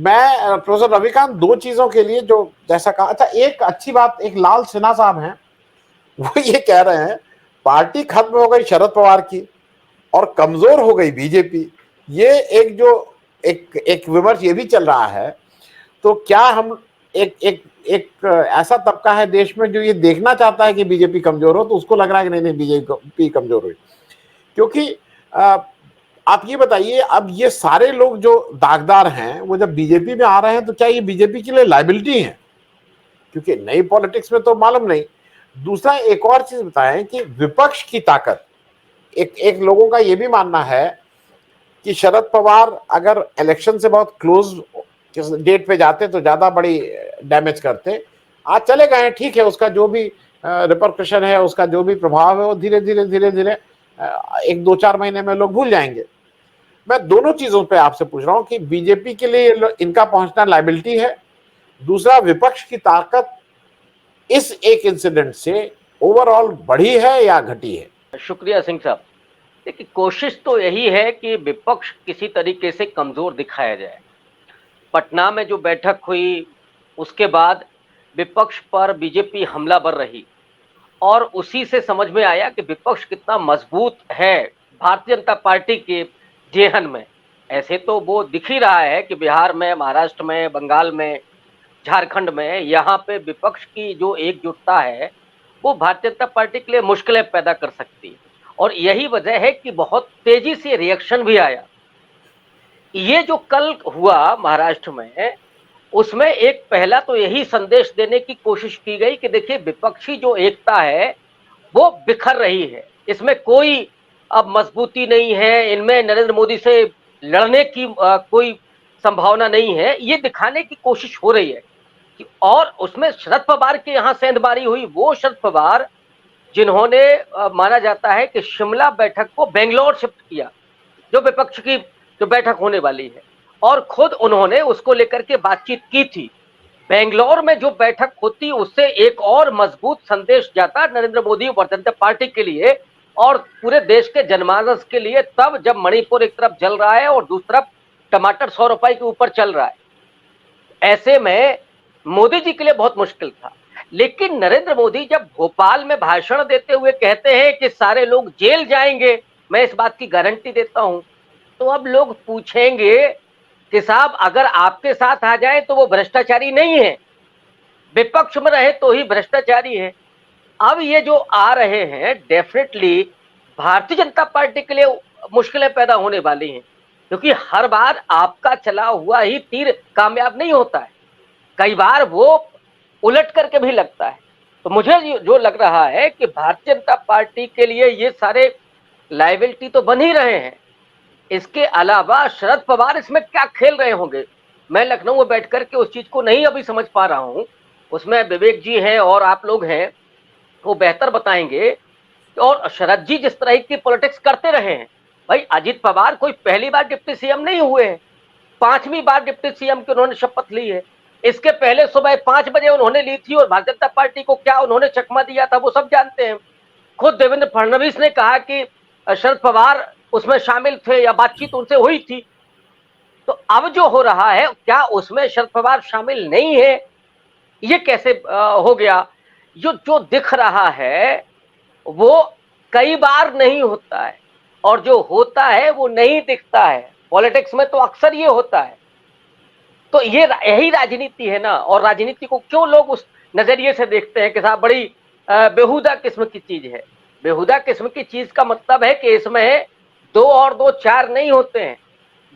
मैं प्रोफेसर रविकांत दो चीजों के लिए जो जैसा कहा, अच्छा एक अच्छी बात, एक लाल सिन्हा साहब हैं, वो ये कह रहे हैं पार्टी खत्म हो गई शरद पवार की और कमजोर हो गई बीजेपी। ये एक जो एक एक विमर्श ये भी चल रहा है। तो क्या हम एक एक एक ऐसा तबका है देश में जो ये देखना चाहता है कि बीजेपी कमजोर हो, तो उसको लग रहा है कि नहीं नहीं बीजेपी कमजोर हुई। क्योंकि आप ये बताइए, अब ये सारे लोग जो दागदार हैं वो जब बीजेपी में आ रहे हैं तो क्या ये बीजेपी के लिए लाइबिलिटी है? क्योंकि नई पॉलिटिक्स में तो मालूम नहीं। दूसरा एक और चीज बताएं कि विपक्ष की ताकत, एक एक लोगों का ये भी मानना है कि शरद पवार अगर इलेक्शन से बहुत क्लोज डेट पे जाते तो ज्यादा बड़ी डैमेज करते। आज चले गए हैं, ठीक है, उसका जो भी रिपरकशन है, उसका जो भी प्रभाव है, वो धीरे धीरे धीरे धीरे एक दो चार महीने में लोग भूल जाएंगे। मैं दोनों चीजों पे आपसे पूछ रहा हूं कि बीजेपी के लिए इनका पहुंचना लायबिलिटी है, दूसरा विपक्ष की ताकत इस एक इंसिडेंट से ओवरऑल बढ़ी है या घटी है? शुक्रिया सिंह साहब। देखिए, कोशिश तो यही है कि विपक्ष किसी तरीके से कमजोर दिखाया जाए। पटना में जो बैठक हुई उसके बाद विपक्ष पर बीजेपी हमलावर रही और उसी से समझ में आया कि विपक्ष कितना मजबूत है भारतीय जनता पार्टी के जेहन में। ऐसे तो वो दिख ही रहा है कि बिहार में, महाराष्ट्र में, बंगाल में, झारखंड में, यहाँ पे विपक्ष की जो एकजुटता है वो भारतीय जनता पार्टी के लिए मुश्किलें पैदा कर सकती है। और यही वजह है कि बहुत तेजी से रिएक्शन भी आया। ये जो कल हुआ महाराष्ट्र में, उसमें एक पहला तो यही संदेश देने की कोशिश की गई कि देखिए, विपक्षी जो एकता है वो बिखर रही है, इसमें कोई अब मजबूती नहीं है, इनमें नरेंद्र मोदी से लड़ने की कोई संभावना नहीं है, ये दिखाने की कोशिश हो रही है। और उसमें शरद पवार के यहाँ सेंधमारी हुई, वो शरद पवार जिन्होंने माना जाता है कि शिमला बैठक को बेंगलोर शिफ्ट किया, जो विपक्ष की जो बैठक होने वाली है, और खुद उन्होंने उसको लेकर के बातचीत की थी। बेंगलोर में जो बैठक होती उससे एक और मजबूत संदेश जाता नरेंद्र मोदी भारतीय जनता पार्टी के लिए और पूरे देश के जनमानस के लिए, तब जब मणिपुर एक तरफ जल रहा है और दूसरी तरफ टमाटर 100 रुपए के ऊपर चल रहा है। ऐसे में मोदी जी के लिए बहुत मुश्किल था। लेकिन नरेंद्र मोदी जब भोपाल में भाषण देते हुए कहते हैं कि सारे लोग जेल जाएंगे, मैं इस बात की गारंटी देता हूं, तो अब लोग पूछेंगे कि साहब अगर आपके साथ आ जाए तो वो भ्रष्टाचारी नहीं है, विपक्ष में रहे तो ही भ्रष्टाचारी है। अब ये जो आ रहे हैं, डेफिनेटली भारतीय जनता पार्टी के लिए मुश्किलें पैदा होने वाली हैं, क्योंकि हर बार आपका चला हुआ ही तीर कामयाब नहीं होता है, कई बार वो उलट करके भी लगता है। तो मुझे जो लग रहा है कि भारतीय जनता पार्टी के लिए ये सारे लायबिलिटी तो बन ही रहे हैं। इसके अलावा शरद पवार इसमें क्या खेल रहे होंगे, मैं लखनऊ में बैठ करके उस चीज को नहीं अभी समझ पा रहा हूं। उसमें विवेक जी हैं और आप लोग हैं, वो बेहतर बताएंगे। और शरद जी जिस तरह की पॉलिटिक्स करते रहे हैं, भाई अजित पवार कोई पहली बार डिप्टी सीएम नहीं हुए हैं, 5वीं बार डिप्टी सीएम की उन्होंने शपथ ली है। इसके पहले सुबह 5 बजे उन्होंने ली थी और भारतीय जनता पार्टी को क्या उन्होंने चकमा दिया था वो सब जानते हैं। खुद देवेंद्र फडणवीस ने कहा कि शरद पवार उसमें शामिल थे या बातचीत उनसे हुई थी। तो अब जो हो रहा है, क्या उसमें शरद पवार शामिल नहीं है, ये कैसे हो गया? जो जो दिख रहा है वो कई बार नहीं होता है, और जो होता है वो नहीं दिखता है। पॉलिटिक्स में तो अक्सर ये होता है। तो ये यही राजनीति है ना। और राजनीति को क्यों लोग उस नजरिए से देखते हैं कि साहब बड़ी बेहुदा किस्म की चीज है। बेहुदा किस्म की चीज का मतलब है कि इसमें 2 और 2 4 नहीं होते हैं,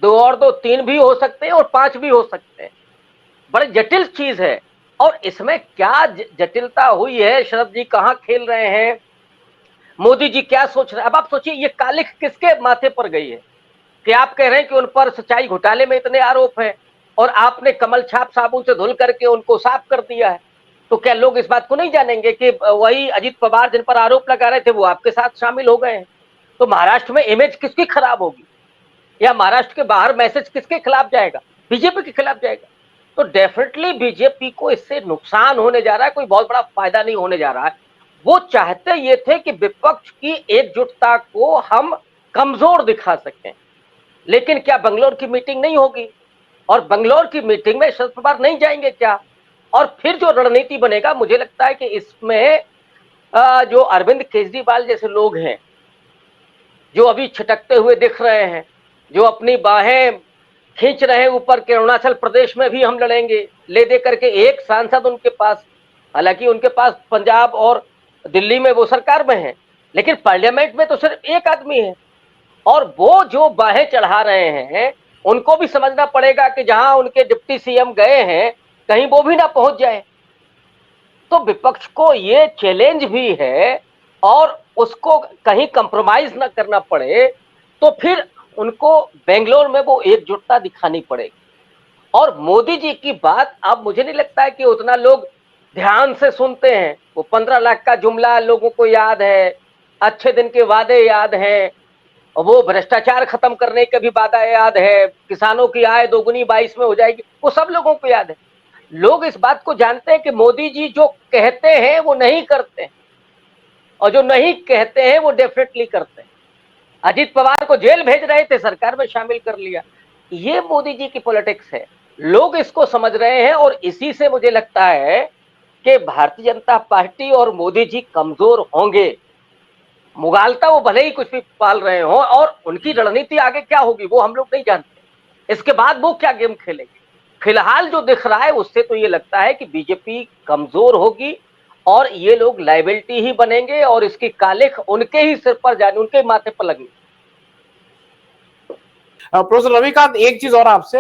2 और 2 3 भी हो सकते हैं और 5 भी हो सकते हैं। बड़ी जटिल चीज है। और इसमें क्या जटिलता हुई है, शरद जी कहाँ खेल रहे हैं, मोदी जी क्या सोच रहे हैं। अब आप सोचिए, ये कालिख किसके माथे पर गई है कि आप कह रहे हैं कि उन पर सच्चाई घोटाले में इतने आरोप हैं और आपने कमल छाप साबुन से धुल करके उनको साफ कर दिया है। तो क्या लोग इस बात को नहीं जानेंगे कि वही अजित पवार जिन पर आरोप लगा रहे थे वो आपके साथ शामिल हो गए हैं? तो महाराष्ट्र में इमेज किसकी खराब होगी, या महाराष्ट्र के बाहर मैसेज किसके खिलाफ जाएगा? बीजेपी के खिलाफ जाएगा। तो डेफिनेटली बीजेपी को इससे नुकसान होने जा रहा है, कोई बहुत बड़ा फायदा नहीं होने जा रहा है। वो चाहते ये थे कि विपक्ष की एकजुटता को हम कमजोर दिखा सकें। लेकिन क्या बंगलोर की मीटिंग नहीं होगी? और बंगलोर की मीटिंग में शरद पवार नहीं जाएंगे क्या? और फिर जो रणनीति बनेगा, मुझे लगता है कि इसमें जो अरविंद केजरीवाल जैसे लोग हैं, जो अभी छिटकते हुए दिख रहे हैं, जो अपनी बाहें खींच रहे हैं ऊपर के, अरुणाचल प्रदेश में भी हम लड़ेंगे, ले दे करके एक सांसद उनके पास, हालांकि उनके पास पंजाब और दिल्ली में वो सरकार में है, लेकिन पार्लियामेंट में तो सिर्फ एक आदमी है। और वो जो बाहें चढ़ा रहे हैं, उनको भी समझना पड़ेगा कि जहां उनके डिप्टी सीएम गए हैं, कहीं वो भी ना पहुंच जाए। तो विपक्ष को ये चैलेंज भी है, और उसको कहीं कंप्रोमाइज ना करना पड़े, तो फिर उनको बेंगलोर में वो एकजुटता दिखानी पड़ेगी। और मोदी जी की बात अब मुझे नहीं लगता है कि उतना लोग ध्यान से सुनते हैं। वो 15 लाख का जुमला लोगों को याद है, अच्छे दिन के वादे याद हैं, और वो भ्रष्टाचार खत्म करने के भी वादा याद है, किसानों की आय दोगुनी 22 में हो जाएगी, वो सब लोगों को याद है। लोग इस बात को जानते हैं कि मोदी जी जो कहते हैं वो नहीं करते हैं, और जो नहीं कहते हैं वो डेफिनेटली करते हैं। अजीत पवार को जेल भेज रहे थे, सरकार में शामिल कर लिया। ये मोदी जी की पॉलिटिक्स है, लोग इसको समझ रहे हैं, और इसी से मुझे लगता है कि भारतीय जनता पार्टी और मोदी जी कमजोर होंगे। मुगालता वो भले ही कुछ भी पाल रहे हो, और उनकी रणनीति आगे क्या होगी वो हम लोग नहीं जानते। इसके बाद वो क्या गेम खेलेंगे, फिलहाल जो दिख रहा है उससे तो ये लगता है कि बीजेपी कमजोर होगी, और ये लोग लाइबिलिटी ही बनेंगे, और इसकी कालिख उनके ही सिर पर जाने, उनके माथे पर लगनी। प्रोफेसर रविकांत, एक चीज और आपसे,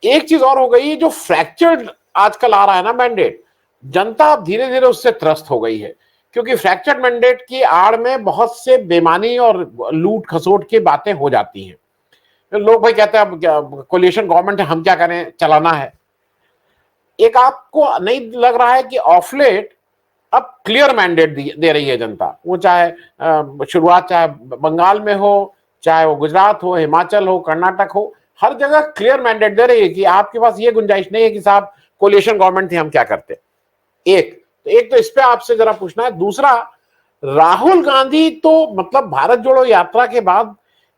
एक चीज और हो गई, जो फ्रैक्चर्ड आजकल आ रहा है ना मैंडेट, जनता धीरे धीरे उससे त्रस्त हो गई है, क्योंकि फ्रैक्चर्ड मैंडेट की आड़ में बहुत से बेमानी और लूट खसोट की बातें हो जाती हैं। लोग भाई कहते हैं अब कोलिशन गवर्नमेंट है, हम क्या करें, चलाना है। एक आपको नहीं लग रहा है कि ऑफलेट अब क्लियर मैंडेट दे रही है जनता, वो चाहे शुरुआत चाहे बंगाल में हो, चाहे वो गुजरात हो, हिमाचल हो, कर्नाटक हो, हर जगह क्लियर मैंडेट दे रही है कि आपके पास ये गुंजाइश नहीं है कि साहब कोलिशन गवर्नमेंट थी, हम क्या करते। एक तो इस पे आपसे जरा पूछना है। दूसरा, राहुल गांधी तो मतलब भारत जोड़ो यात्रा के बाद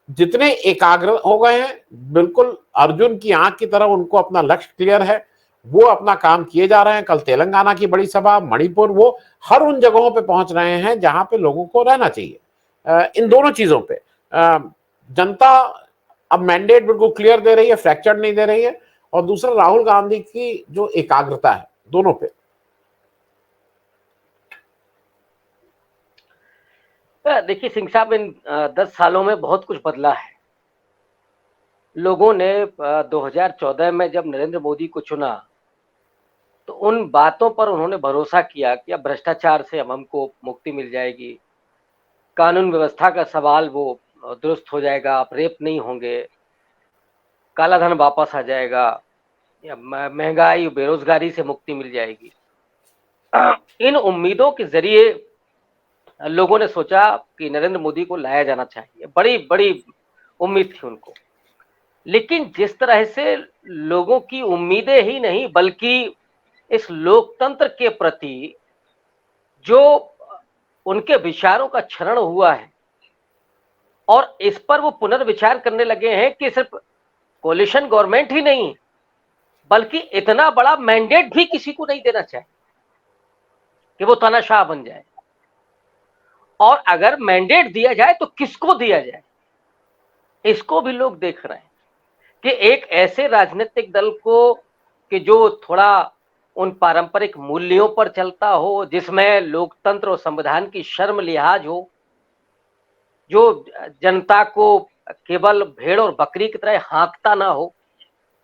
जितने एकाग्र हो गए हैं, बिल्कुल अर्जुन की आंख की तरह उनको अपना लक्ष्य क्लियर है, वो अपना काम किए जा रहे हैं। कल तेलंगाना की बड़ी सभा, मणिपुर, वो हर उन जगहों पे पहुंच रहे हैं जहां पे लोगों को रहना चाहिए। इन दोनों चीजों पे जनता अब मैंडेट बिल्कुल क्लियर दे रही है, फ्रैक्चर नहीं दे रही है। और दूसरा, राहुल गांधी की जो एकाग्रता है दोनों पे। देखिए सिंह साहब, इन 10 सालों में बहुत कुछ बदला है। लोगों ने 2014 में जब नरेंद्र मोदी को चुना, तो उन बातों पर उन्होंने भरोसा किया कि अब भ्रष्टाचार से अब हमको मुक्ति मिल जाएगी, कानून व्यवस्था का सवाल वो दुरुस्त हो जाएगा, अब रेप नहीं होंगे, काला धन वापस आ जाएगा, या महंगाई बेरोजगारी से मुक्ति मिल जाएगी। इन उम्मीदों के जरिए लोगों ने सोचा कि नरेंद्र मोदी को लाया जाना चाहिए, बड़ी बड़ी उम्मीद थी उनको। लेकिन जिस तरह से लोगों की उम्मीदें ही नहीं, बल्कि इस लोकतंत्र के प्रति जो उनके विचारों का क्षरण हुआ है, और इस पर वो पुनर्विचार करने लगे हैं कि सिर्फ कोलिशन गवर्नमेंट ही नहीं, बल्कि इतना बड़ा मैंडेट भी किसी को नहीं देना चाहिए कि वो तानाशाह बन जाए। और अगर मैंडेट दिया जाए तो किसको दिया जाए, इसको भी लोग देख रहे हैं कि एक ऐसे राजनीतिक दल को कि जो थोड़ा उन पारंपरिक मूल्यों पर चलता हो, जिसमें लोकतंत्र और संविधान की शर्म लिहाज हो, जो जनता को केवल भेड़ और बकरी की तरह हाँकता ना हो।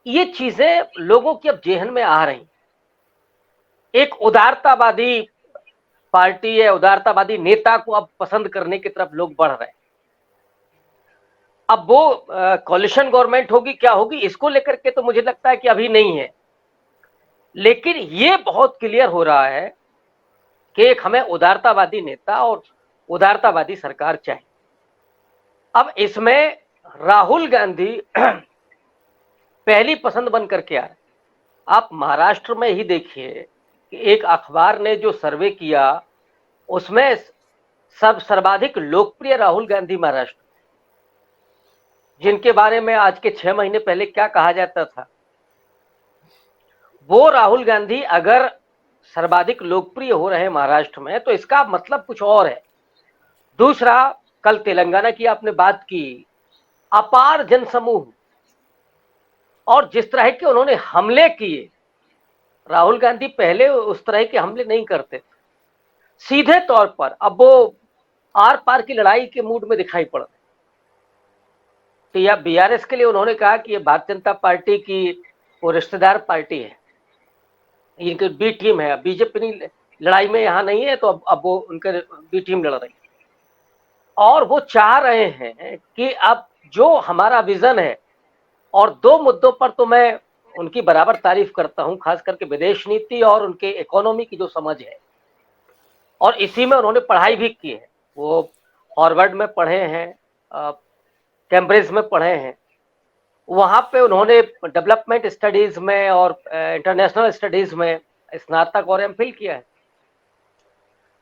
ये चीजें लोगों की अब जेहन में आ रही। एक उदारतावादी पार्टी है, उदारतावादी नेता को अब पसंद करने की तरफ लोग बढ़ रहे हैं। अब वो कोलिशन गवर्नमेंट होगी क्या होगी, इसको लेकर के तो मुझे लगता है कि अभी नहीं है, लेकिन ये बहुत क्लियर हो रहा है कि एक हमें उदारतावादी नेता और उदारतावादी सरकार चाहिए। अब इसमें राहुल गांधी पहली पसंद बन करके आ रहे। आप महाराष्ट्र में ही देखिए कि एक अखबार ने जो सर्वे किया, उसमें सर्वाधिक लोकप्रिय राहुल गांधी महाराष्ट्र, जिनके बारे में आज के 6 महीने पहले क्या कहा जाता था, वो राहुल गांधी अगर सर्वाधिक लोकप्रिय हो रहे हैं महाराष्ट्र में, तो इसका मतलब कुछ और है। दूसरा, कल तेलंगाना की आपने बात की, अपार जनसमूह, और जिस तरह के उन्होंने हमले किए, राहुल गांधी पहले उस तरह के हमले नहीं करते थे। सीधे तौर पर अब वो आर पार की लड़ाई के मूड में दिखाई पड़ रहे। तो यह बीआरएस के लिए उन्होंने कहा कि ये भारतीय जनता पार्टी की वो रिश्तेदार पार्टी है, इनकी बी टीम है। बीजेपी लड़ाई में यहाँ नहीं है, तो अब वो उनके बी टीम लड़ रही है। और वो चाह रहे हैं कि अब जो हमारा विजन है, और दो मुद्दों पर तो मैं उनकी बराबर तारीफ करता हूं, खास करके विदेश नीति और उनके इकोनॉमी की जो समझ है, और इसी में उन्होंने पढ़ाई भी की है। वो हार्वर्ड में पढ़े हैं, कैम्ब्रिज में पढ़े हैं, वहां पे उन्होंने डेवलपमेंट स्टडीज में और इंटरनेशनल स्टडीज में स्नातक और एमफिल किया है।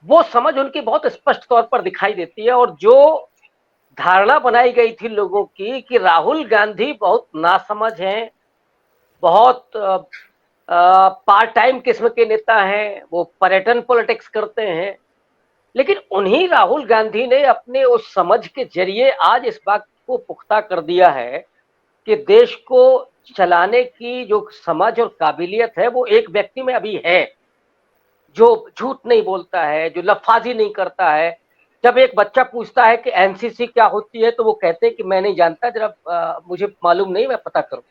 वो समझ उनकी बहुत स्पष्ट तौर पर दिखाई देती है। और जो धारणा बनाई गई थी लोगों की कि राहुल गांधी बहुत नासमझ हैं, बहुत पार्ट टाइम किस्म के नेता हैं, वो पर्यटन पॉलिटिक्स करते हैं, लेकिन उन्हीं राहुल गांधी ने अपने उस समझ के जरिए आज इस बात को पुख्ता कर दिया है कि देश को चलाने की जो समझ और काबिलियत है वो एक व्यक्ति में अभी है, जो झूठ नहीं बोलता है, जो लफाजी नहीं करता है। जब एक बच्चा पूछता है कि एनसीसी क्या होती है, तो वो कहते हैं कि मैं नहीं जानता, जरा मुझे मालूम नहीं, मैं पता करूं।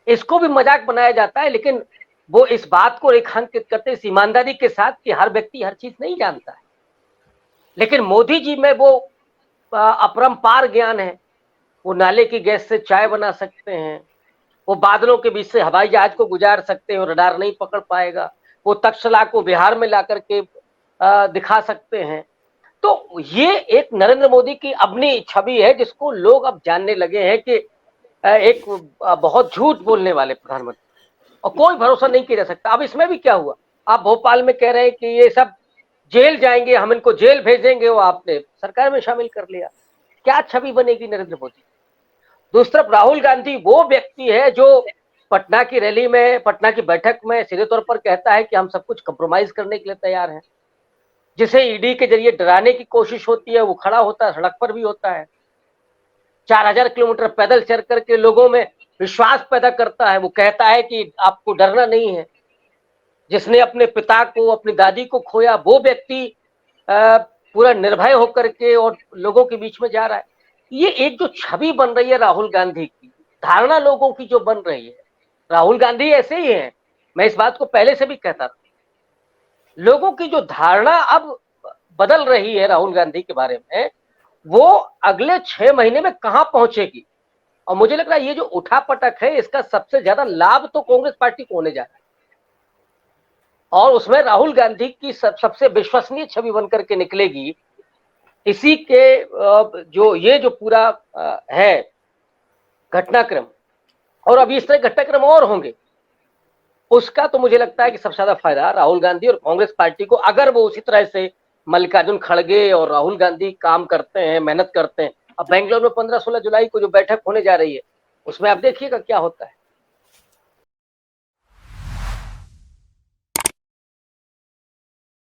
इसको भी मजाक बनाया जाता है, लेकिन वो इस बात को रेखांकित करते हैं इस ईमानदारी के साथ कि हर व्यक्ति हर चीज नहीं जानता है। लेकिन मोदी जी में वो अपरंपार ज्ञान है। वो नाले की गैस से चाय बना सकते हैं, वो बादलों के बीच से हवाई जहाज को गुजार सकते हैं और रडार नहीं पकड़ पाएगा, वो तक्षशिला को बिहार में ला करके दिखा सकते हैं। तो ये एक नरेंद्र मोदी की अपनी छवि है, जिसको लोग अब जानने लगे हैं कि एक बहुत झूठ बोलने वाले प्रधानमंत्री, और कोई भरोसा नहीं किया जा सकता। अब इसमें भी क्या हुआ, आप भोपाल में कह रहे हैं कि ये सब जेल जाएंगे, हम इनको जेल भेजेंगे, वो आपने सरकार में शामिल कर लिया। क्या छवि बनेगी नरेंद्र मोदी? दूसरी तरफ राहुल गांधी वो व्यक्ति है जो पटना की रैली में, पटना की बैठक में सीधे तौर पर कहता है कि हम सब कुछ कंप्रोमाइज करने के लिए तैयार हैं। जिसे ईडी के जरिए डराने की कोशिश होती है, वो खड़ा होता है, सड़क पर भी होता है, 4000 किलोमीटर पैदल चल करके लोगों में विश्वास पैदा करता है। वो कहता है कि आपको डरना नहीं है। जिसने अपने पिता को, अपनी दादी को खोया, वो व्यक्ति पूरा निर्भय होकर के और लोगों के बीच में जा रहा है। ये एक जो छवि बन रही है राहुल गांधी की, धारणा लोगों की जो बन रही है, राहुल गांधी ऐसे ही हैं। मैं इस बात को पहले से भी कहता था, लोगों की जो धारणा अब बदल रही है राहुल गांधी के बारे में, वो अगले 6 महीने में कहां पहुंचेगी। और मुझे लग रहा है ये जो उठापटक है, इसका सबसे ज्यादा लाभ तो कांग्रेस पार्टी को होने जा रहा है, और उसमें राहुल गांधी की सबसे विश्वसनीय छवि बनकर के निकलेगी। इसी के जो पूरा है घटनाक्रम, और अभी इस तरह घटनाक्रम और होंगे, उसका तो मुझे लगता है कि सबसे ज्यादा फायदा राहुल गांधी और कांग्रेस पार्टी को, अगर वो उसी तरह से मल्लिकार्जुन खड़गे और राहुल गांधी काम करते हैं, मेहनत करते हैं। अब बेंगलोर में 15-16 जुलाई को जो बैठक होने जा रही है, उसमें आप देखिएगा क्या होता है।